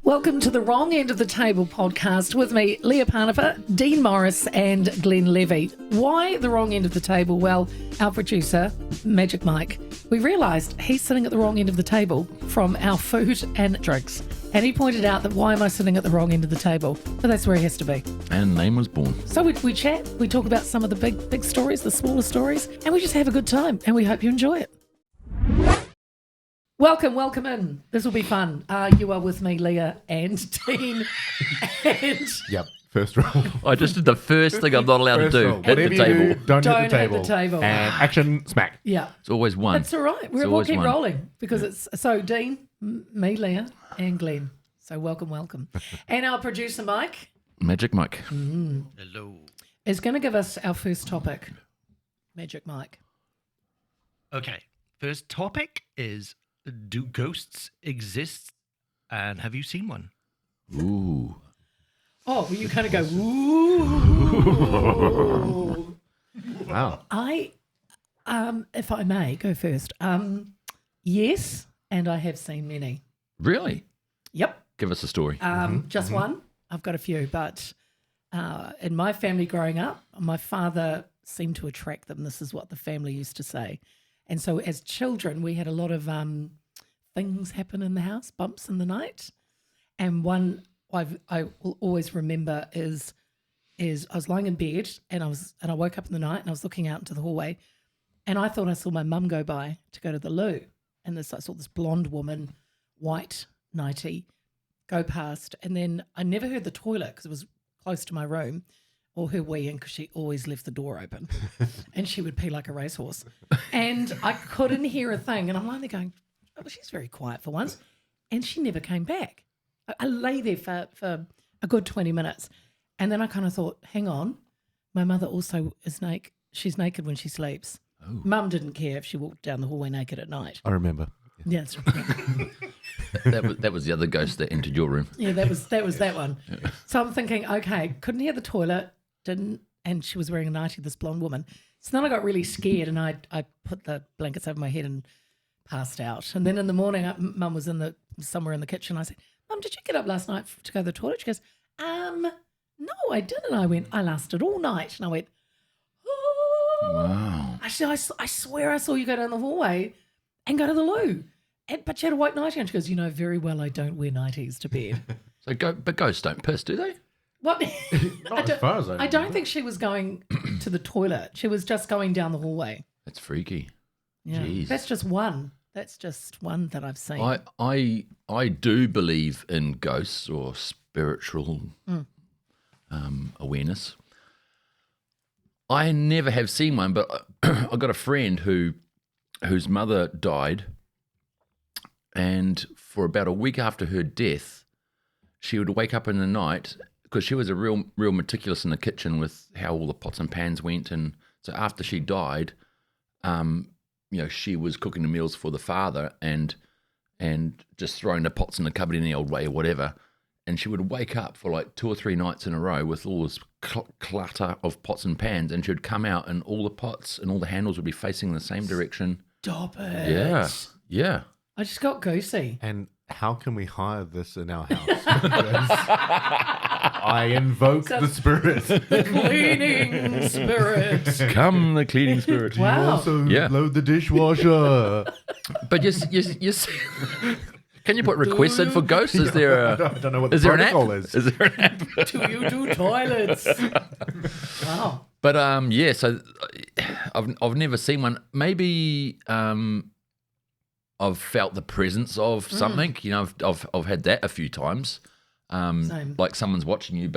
Welcome to the Wrong End of the Table podcast with me, Leah Parnifer, Dean Morris and Glenn Levy. Why the wrong end of the table? Well, our producer, Magic Mike, we realised he's sitting at the wrong end of the table from our food and drinks. And he pointed out that why am I sitting at the wrong end of the table? But that's where he has to be. And name was born. So we chat, we talk about some of the big stories, the smaller stories, and we just have a good time. And we hope you enjoy it. Welcome in. This will be fun. You are with me, Leah and Dean. And Yep, first roll. I just did the first thing I'm not allowed to do. Roll. Hit the Whatever you table. do, don't hit the table. And action, smack. yeah, It's always one. that's all right. We'll keep rolling because it's so Dean, me, Leah, and Glenn. So welcome. And our producer, Mike, Magic Mike. Hello. is going to give us our first topic. Magic Mike. Okay. First topic is, do ghosts exist? And have you seen one? Ooh. Oh, well, you kind of go, ooh. Wow. I, if I may go first, yes, and I have seen many. Really? Yep. Give us a story. Just one. I've got a few, but in my family growing up, my father seemed to attract them. This is what the family used to say. And so as children, we had a lot of things happen in the house, bumps in the night. And one I will always remember is I was lying in bed and I woke up in the night and I was looking out into the hallway and I thought I saw my mum go by to go to the loo. And I saw this blonde woman, white nightie, go past. And then I never heard the toilet because it was close to my room or her weeing because she always left the door open and she would pee like a racehorse. And I couldn't hear a thing. And I'm lying there going, oh, she's very quiet for once. And she never came back. I lay there for a good 20 minutes. And then I kind of thought, hang on, my mother also is naked. She's naked when she sleeps. Oh. Mum didn't care if she walked down the hallway naked at night. I remember. Yeah, that's right. that was the other ghost that entered your room. Yeah, that was that one. So I'm thinking, okay, couldn't hear the toilet, didn't, and she was wearing a nightie, this blonde woman. So then I got really scared and I put the blankets over my head and passed out. And then in the morning, Mum was somewhere in the kitchen. I said, Mum, did you get up last night to go to the toilet? She goes, no, I didn't. I went, I lasted all night. And I went, oh. Wow. Actually, I swear I saw you go down the hallway and go to the loo. But you had a white nightie on. She goes, you know very well I don't wear nighties to bed. But ghosts don't piss, do they? What? Not as far as I I don't think she was going to the toilet. She was just going down the hallway. That's freaky. Yeah. Jeez. That's just one. That's just one that I've seen. I do believe in ghosts or spiritual awareness. I never have seen one, but I got a friend whose mother died, and for about a week after her death, she would wake up in the night because she was a real meticulous in the kitchen with how all the pots and pans went, and so after she died, she was cooking the meals for the father and just throwing the pots in the cupboard in the old way or whatever. And she would wake up for like 2 or 3 nights in a row with all this clutter of pots and pans, and she would come out and all the pots and all the handles would be facing the same direction. Stop it. Yeah. I just got goosey. And how can we hire this in our house? Because I invoke the spirit. The cleaning spirit. Come the cleaning spirit. Wow. Also Yeah. load the dishwasher. But you can you put requests in for ghosts? Is there I don't know what the is there an app? protocol is. Is there an app? Do you do toilets? Wow. But so I've never seen one. Maybe I've felt the presence of something. You know, I've had that a few times. Same. Like someone's watching you,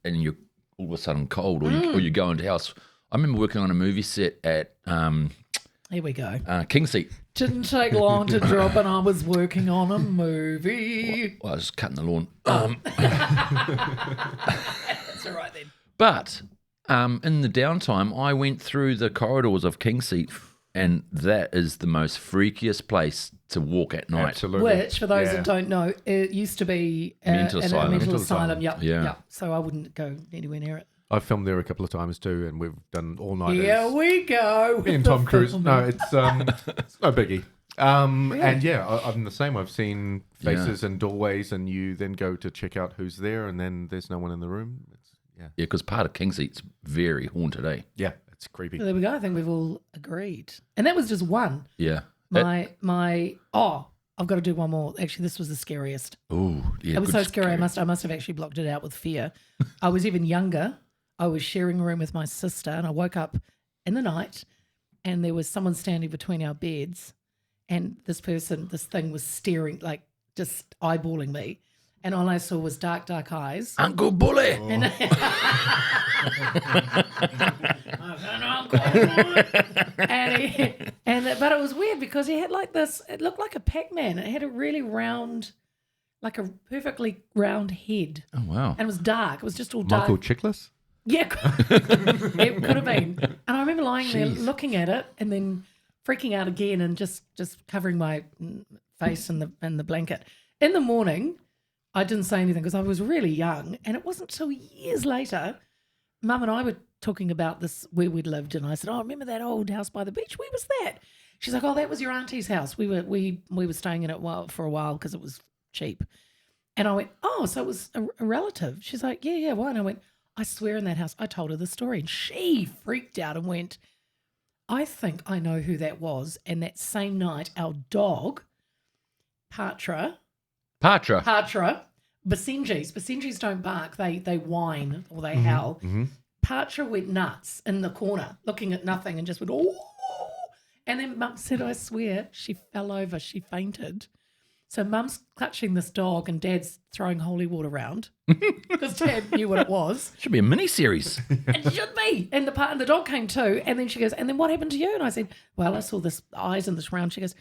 and you're all of a sudden cold, or you go into house. I remember working on a movie set at Here we go. King Seat. Didn't take long to drop, and I was working on a movie. Well, I was cutting the lawn. That's all right then. But in the downtime, I went through the corridors of King Seat, and that is the most freakiest place to walk at night. Absolutely. Which, for those that don't know, it used to be a Mental asylum. mental Mental asylum. asylum. Yep. So I wouldn't go anywhere near it. I've filmed there a couple of times too, and we've done all nighters. Here we go. Me and Tom Cruise. No, it's no biggie. And yeah, I'm the same. I've seen faces in doorways, and you then go to check out who's there, and then there's no one in the room. Yeah, because part of Kingseat's very haunted, eh? Yeah, it's creepy. So there we go. I think we've all agreed. And that was just one. Yeah. I've got to do one more. Actually, this was the scariest. Oh, yeah. It was so scary. I must have actually blocked it out with fear. I was even younger. I was sharing a room with my sister, and I woke up in the night, and there was someone standing between our beds, and this thing was staring, like just eyeballing me, and all I saw was dark, dark eyes. Uncle Bully. And but it was weird because he had like this. It looked like a Pac-Man. It had a really round, like a perfectly round head. Oh, wow. And it was dark. It was just all dark. Michael Chiklis? Yeah, it could have been. And I remember lying there looking at it and then freaking out again and just covering my face in the blanket. In the morning, I didn't say anything because I was really young, and it wasn't till years later, Mum and I were talking about this where we'd lived, and I said, "Oh, remember that old house by the beach? Where was that?" She's like, "Oh, that was your auntie's house. We were staying in it for a while because it was cheap." And I went, "Oh, so it was a relative?" She's like, "Yeah, why?" And I went, "I swear in that house." I told her the story, and she freaked out and went, "I think I know who that was." And that same night, our dog, Patra, Basenjis don't bark, they whine or they howl. Mm-hmm. Patra went nuts in the corner looking at nothing and just went, "Oh." And then Mum said, "I swear," she fell over, she fainted. So Mum's clutching this dog and Dad's throwing holy water around because Dad knew what it was. Should be a mini-series. It should be. And the dog came too. And then she goes, "And then what happened to you?" And I said, "Well, I saw this eyes in this round." She goes,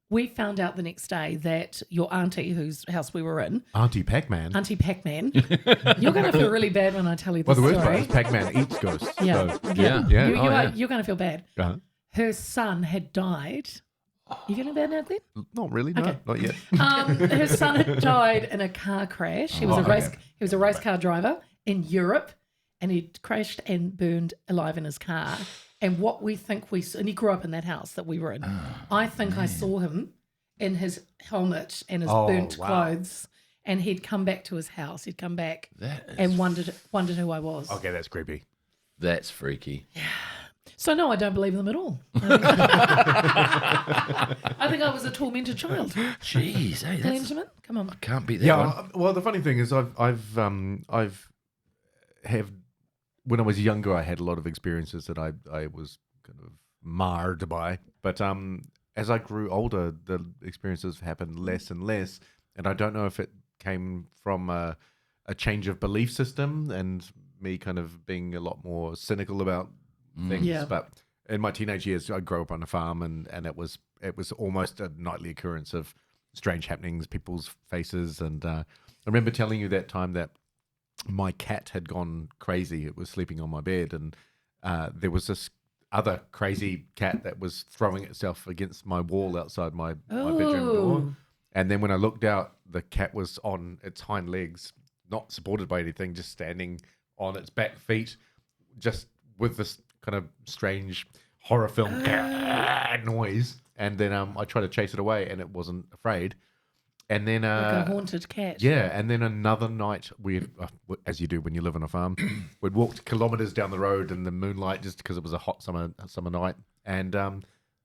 "We found out the next day that your auntie, whose house we were in, Auntie Pac-Man. you're going to feel really bad when I tell you Well, this the worst part story. is Pac-Man eats ghosts. Yeah. So, Yeah. yeah. You're going to feel bad. Uh-huh. Her son had died. You feeling bad now, Glenn? Not really, no, Okay. not yet. Her son had died in a car crash. He was He was a race car driver in Europe, and he crashed and burned alive in his car. And what we think and he grew up in that house that we were in. I think I saw him in his helmet and his burnt clothes, and he'd come back to his house. He'd come back and wondered who I was. Okay, that's creepy. That's freaky. So no, I don't believe them at all. I think I was a tormented child. Jeez, hey, that's... Benjamin, come on. Can't beat that one. Well, the funny thing is, I've when I was younger, I had a lot of experiences that I was kind of marred by. But as I grew older, the experiences happened less and less, and I don't know if it came from a change of belief system and me kind of being a lot more cynical about things. Yeah. But in my teenage years, I grew up on a farm, and it was almost a nightly occurrence of strange happenings, people's faces, and I remember telling you that time that my cat had gone crazy. It was sleeping on my bed, and there was this other crazy cat that was throwing itself against my wall outside my bedroom door. And then when I looked out, the cat was on its hind legs, not supported by anything, just standing on its back feet, just with this kind of strange horror film noise. And then I tried to chase it away, and it wasn't afraid. And then Like a haunted cat. yeah, and then another night, we, as you do when you live on a farm, we'd walked kilometres down the road in the moonlight just because it was a hot summer night, and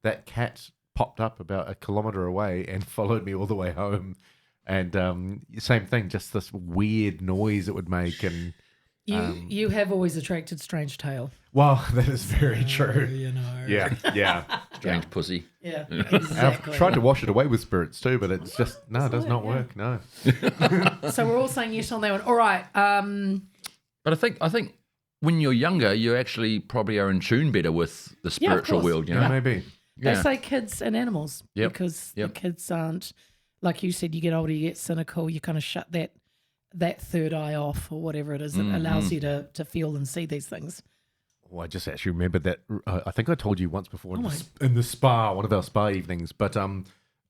that cat popped up about a kilometre away and followed me all the way home, and same thing, just this weird noise it would make, and You have always attracted strange tale. well, that is very true. You know. Yeah. Strange pussy. Yeah, I've exactly. tried to wash it away with spirits too, but it's just it does not work. No. So we're all saying yes on that one. All right. But I think when you're younger, you actually probably are in tune better with the spiritual course. world, you know? Yeah, maybe. They Yeah. say kids and animals Yep. because Yep. the kids aren't, like you said, you get older, you get cynical, you kind of shut that third eye off or whatever it is that allows you to feel and see these things. Oh, I just actually remembered that. I think I told you once before in the spa, one of our spa evenings. But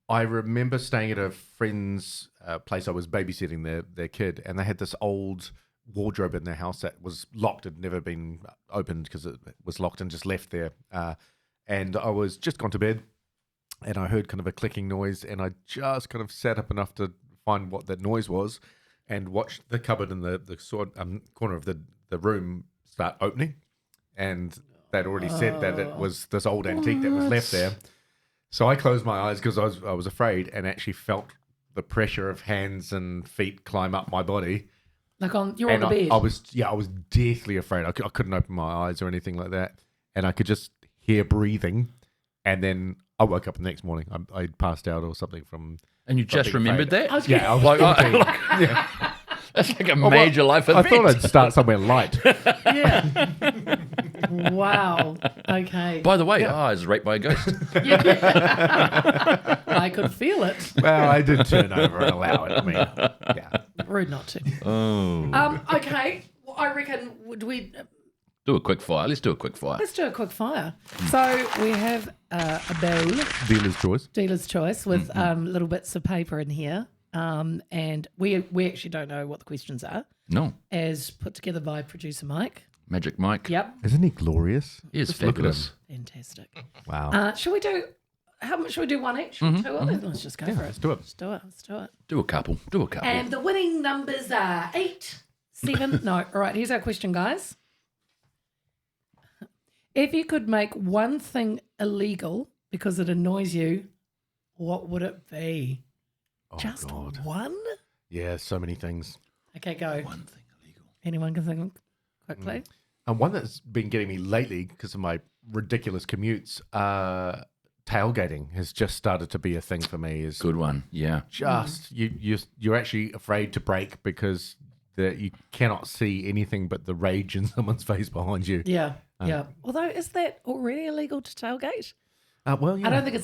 I remember staying at a friend's place. I was babysitting their kid, and they had this old wardrobe in their house that was locked. It had never been opened because it was locked and just left there. And I was just gone to bed, and I heard kind of a clicking noise, and I just kind of sat up enough to find what that noise was, and watched the cupboard in the corner of the room start opening, and they'd already said that it was this old antique that was left there. So I closed my eyes because I was afraid, and actually felt the pressure of hands and feet climb up my body. Like you're on the bed. I was deathly afraid. I couldn't open my eyes or anything like that, and I could just hear breathing. And then I woke up the next morning. I passed out or something from. And you just being remembered afraid. that? Yeah, I was yeah. That's like a major life I event. thought I'd start somewhere light. Yeah. Wow. Okay. By the way, I was raped by a ghost. I could feel it. Well, I did turn over and allow it. I mean, yeah. Rude not to. Oh. Okay. Well, I reckon would we. Do a quick fire. Let's do a quick fire. Let's do a quick fire. So we have a bowl, Dealer's choice. with little bits of paper in here, and we actually don't know what the questions are, No. as put together by producer Mike. Magic Mike. Yep, Isn't he glorious? He is Just look at fabulous. fantastic. Wow. Shall we do? How much should we do? One each? Two? Let's just go for it. Let's do it. Let's do it. Let's do it. Do a couple. And the winning numbers are 8, 7. No. All right. Here's our question, guys. If you could make one thing illegal because it annoys you, what would it be? Oh, Just God. one? Yeah, so many things. Okay, go. One thing illegal. Anyone can think quickly? And one that's been getting me lately because of my ridiculous commutes, tailgating has just started to be a thing for me. Is Good one. Yeah. just you're actually afraid to brake because you cannot see anything but the rage in someone's face behind you. Yeah, yeah. Although, is that already illegal to tailgate? Well, yeah. I don't think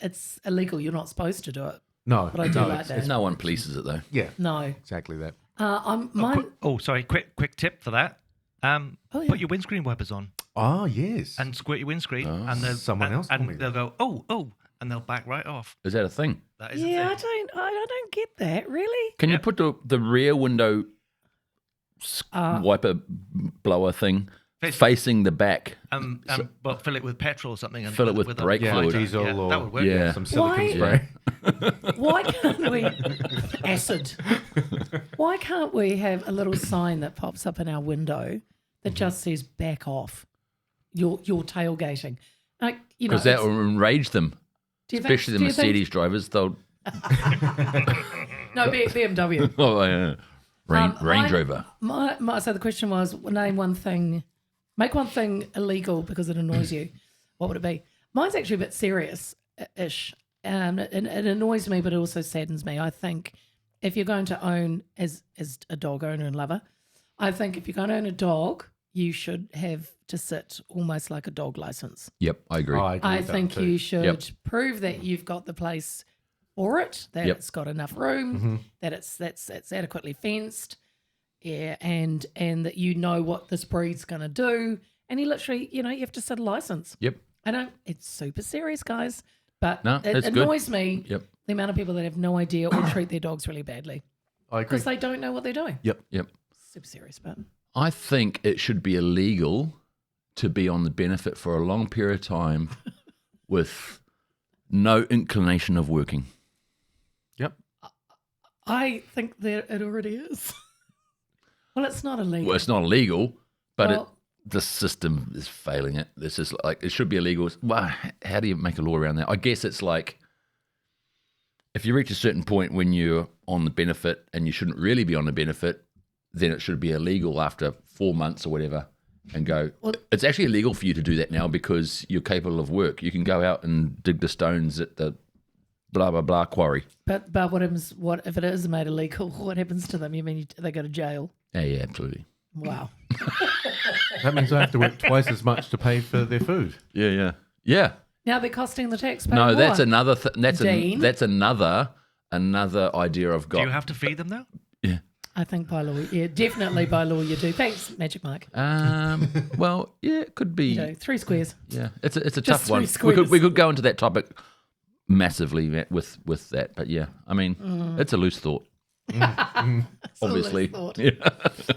it's illegal. You're not supposed to do it. No, But I do no, like that. No one polices it though. Yeah, No. exactly that. Mine. Sorry. Quick tip for that. yeah. Put your windscreen wipers on Oh yes, and squirt your windscreen, Oh. and Someone else told me and they'll go oh, and they'll back right off. Is that a thing? That is Yeah, a I thing. don't get that really. Can you Yep. put the rear window wiper blower thing facing the back? But fill it with petrol or something. And Fill it with brake yeah, fluid. diesel Yeah, or that would work. Yeah. some silicon Why? spray. Why can't we acid? Why can't we have a little sign that pops up in our window that just says "back off"? You're tailgating. Like, you know, Because that it's- will enrage them, do you think- especially the do you think- Mercedes drivers. They'll No, BMW. oh yeah, Range mine- Rover. So the question was, name one thing, make one thing illegal because it annoys you. What would it be? Mine's actually a bit serious-ish. It annoys me, but it also saddens me. I think if you're going to own, as a dog owner and lover, I think if you're going to own a dog, you should have to sit almost like a dog license. Yep, I agree. Oh, I agree I with that think too. you should Yep. prove that you've got the place for it, that Yep. it's got enough room, that it's adequately fenced, yeah, and that you know what this breed's going to do, and you literally, you have to sit a license. Yep. I don't. It's super serious, guys, but No, it that's good. annoys me. Yep. The amount of people that have no idea or treat their dogs really badly I agree. because they don't know what they're doing. Yep. Super serious, but I think it should be illegal to be on the benefit for a long period of time with no inclination of working. Yep. I think that it already is. Well, it's not illegal. Well, it's not illegal, but Well- the system is failing it. This is like, it should be illegal. Well, how do you make a law around that? I guess it's like, if you reach a certain point when you're on the benefit and you shouldn't really be on the benefit, then it should be illegal after 4 months or whatever and go, Well- it's actually illegal for you to do that now because you're capable of work. You can go out and dig the stones at the blah, blah, blah quarry. But what happens? What if it is made illegal? What happens to them? You mean they go to jail? Yeah, absolutely. Wow. That means I have to work twice as much to pay for their food. Yeah. Now they're costing the taxpayer No, more. that's another. Dean? That's another idea I've got. Do you have to feed them now? Yeah. I think by law, yeah, definitely by law you do. Thanks, Magic Mike. Well, yeah, it could be. You do 3 squares. Yeah, it's a Just tough one. 3 We could go into that topic massively with that, but yeah, I mean, it's a loose thought. Obviously. thought. Yeah.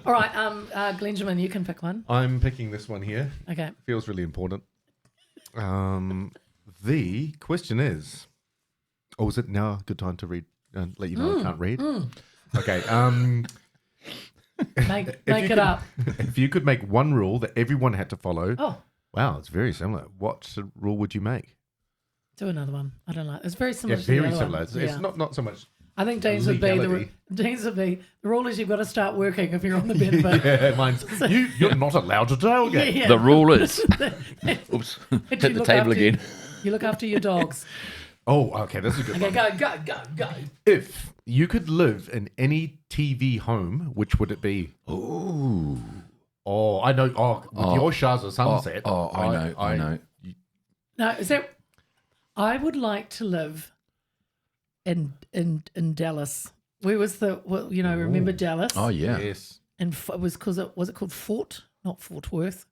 All right, Glenjamin, you can pick one. I'm picking this one here. Okay. Feels really important. The question is, is it now a good time to read? Let you know I can't read. Okay. Make you it could- up. If you could make one rule that everyone had to follow, Oh, wow, it's very similar. What rule would you make? do another one. I don't know. It's very Yeah, similar to the very other similar. one. It's, Yeah. it's not so much. I think Dean's would be legality. the rule is you've got to start working if you're on the benefit. Yeah, mine's you're not allowed to tailgate. Yeah. The rule is. Oops. Hit you the look table after- again. You look after your dogs. Oh, okay, that's a good Okay, one. go. If you could live in any TV home, which would it be? Ooh. Oh, I know. Oh, with your Shahs of Sunset. I know. No, is that? I would like to live in Dallas. Where was remember Dallas? Oh, yeah. Yes. And it was because was it called Fort, not Fort Worth?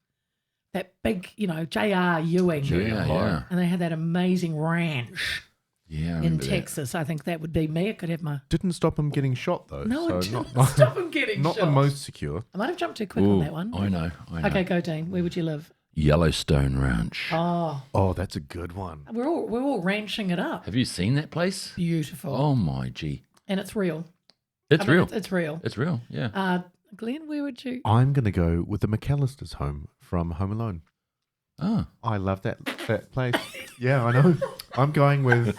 That big, J.R. Ewing. Yeah. And they had that amazing ranch Yeah. I in remember that. Texas. I think that would be me. I could have my. Didn't stop him getting shot though. No, so it didn't not stop him getting not shot. the most secure. I might have jumped too quick Ooh, on that one. I know. Okay, go, Dean. Where would you live? Yellowstone Ranch. Oh, Oh, that's a good one. we're all ranching it up. Have you seen that place? Beautiful. Oh, my gee. And it's real. It's I mean, real. It's real. It's real, yeah. Glenn, where would you? I'm gonna go with the McAllister's home from Home Alone. Oh. I love that place. Yeah, I know. I'm going with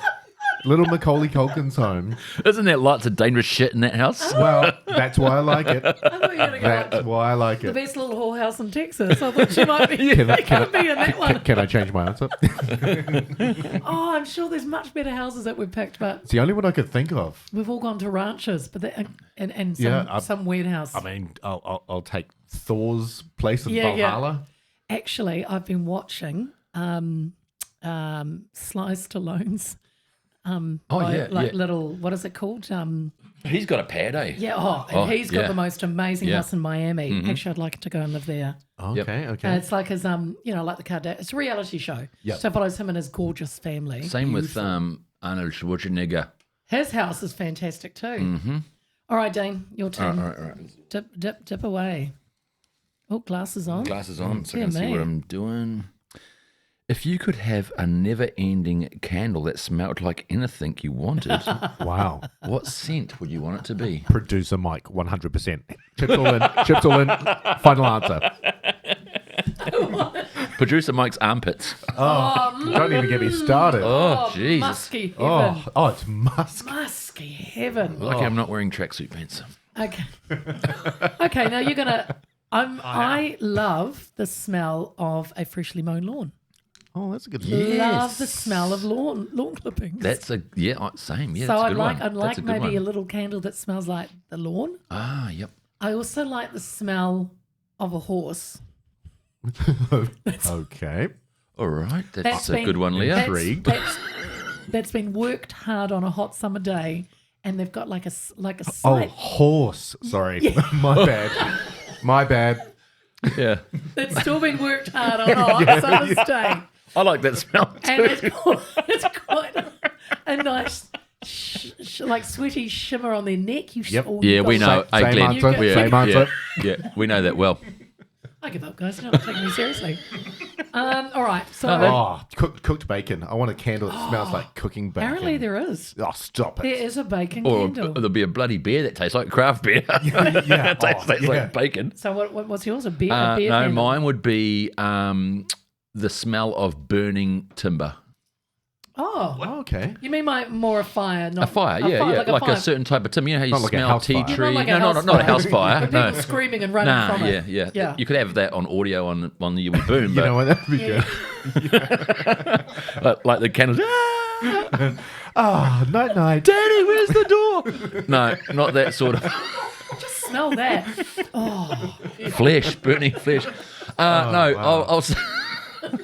little Macaulay Culkin's home. Isn't there lots of dangerous shit in that house? Well, that's why I like it. I thought you were going to go like That's why I like the it. best little whorehouse in Texas. I thought you might be, Can I- you might be in that one. Can I change my answer? Oh, I'm sure there's much better houses that we've picked, but It's the only one I could think of. we've all gone to ranches, but and some, Yeah, some weird house. I mean, I'll take Thor's place in Yeah, yeah. Valhalla. Actually, I've been watching Sly Stallone's little, what is it called? He's got a pad, eh? Yeah, and he's got yeah. the most amazing Yeah. house in Miami. Mm-hmm. Actually, I'd like to go and live there. Okay, okay. It's like his like the Kardashians. It's a reality show. Yep. So it follows him and his gorgeous family. Same with Arnold Schwarzenegger. His house is fantastic too. Mm-hmm. All right, Dean, your turn. All right. Dip away. Oh, glasses on. Glasses on so I Dear can see me. what I'm doing. If you could have a never-ending candle that smelled like anything you wanted, Wow. what scent would you want it to be? Producer Mike, 100%. Chips all in. Chips all in. Final answer. Producer Mike's armpits. Don't even get me started. Oh, Jesus. Musky heaven. It's musk. Musky heaven. Lucky I'm not wearing tracksuit pants. Okay. Okay, now you're gonna. I love the smell of a freshly mown lawn. Oh, that's a good Yeah. Love the smell of lawn clippings. That's same. Yeah, so that's a I'd good like one. I'd That's like a good maybe a one. little candle that smells like the lawn. Ah, yep. I also like the smell of a horse. Okay. All right, that's That's a been- good one, Leah. Intrigued. That's been worked hard on a hot summer day, and they've got like a Oh, slight horse. Sorry. My bad. My bad. Yeah, that's still been worked hard on a hot summer's day, I like that smell and too. it's quite a nice like sweaty shimmer on their neck. Yep. Yeah, we know. Same Hey, Glenn. answer. You Same get- answer. Yeah, we know that well. I give up, guys. You're not taking me seriously. All right. So Oh, cooked bacon. I want a candle that smells like cooking bacon. apparently there is. Oh, stop There it. is a bacon Or candle. there'll be a bloody beer that tastes like craft beer. Yeah. It tastes yeah. like bacon. So what's yours? A beer? No, candle? mine would be the smell of burning timber. Oh, Oh, okay. you mean more a fire? Not A fire, yeah, yeah, like fire. a certain type of timber. You know how you Not like a smell house tea fire. tree? Not like a no, house not a fire. house fire. With No. people screaming and running Nah, from it. yeah. Yeah. You could have that on audio on the Yui Boom, You but know what? That'd be Yeah. good. like the candles. Ah, night night. Daddy, where's the door? No, not that sort of Just smell that. Oh, flesh, burning flesh. No, wow. I'll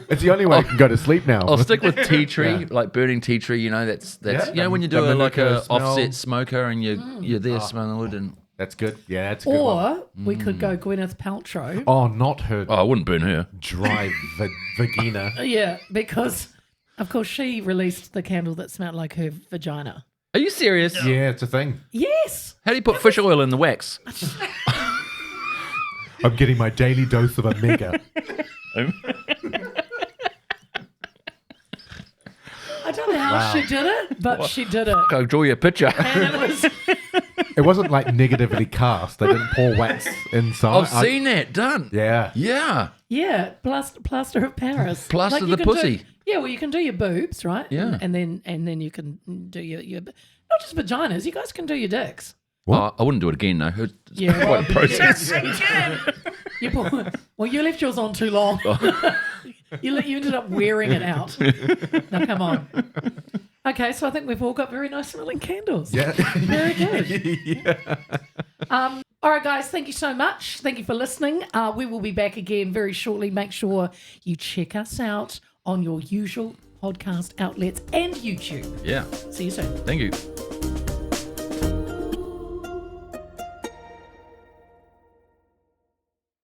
It's the only way I can go to sleep now. I'll stick with tea tree, like burning tea tree. You know, that's Yeah, you know when you do the like a Manuka smell. offset smoker and you're there smelling wood and That's good. Yeah, that's a good one. or we could go Gwyneth Paltrow. Oh, not her I wouldn't burn her. dry vagina. Yeah, because of course she released the candle that smelled like her vagina. Are you serious? Yeah, it's a thing. Yes. How do you put fish oil in the wax? I'm getting my daily dose of omega. how she did it, but she did it. Go draw your picture. And it was, It wasn't like negatively cast. They didn't pour wax inside. I've seen that done. Yeah. Yeah. yeah, plaster of Paris. Plaster you the can pussy. Well, you can do your boobs, right? Yeah. And then you can do your not just vaginas. You guys can do your dicks. What? I wouldn't do it again, though. It's Yeah, quite well, a process. Well, you left yours on too long. you ended up wearing it out. Now, come on. Okay, so I think we've all got very nice smelling candles. Yeah. Very good. All right, guys, thank you so much. Thank you for listening. We will be back again very shortly. Make sure you check us out on your usual podcast outlets and YouTube. Yeah. See you soon. Thank you.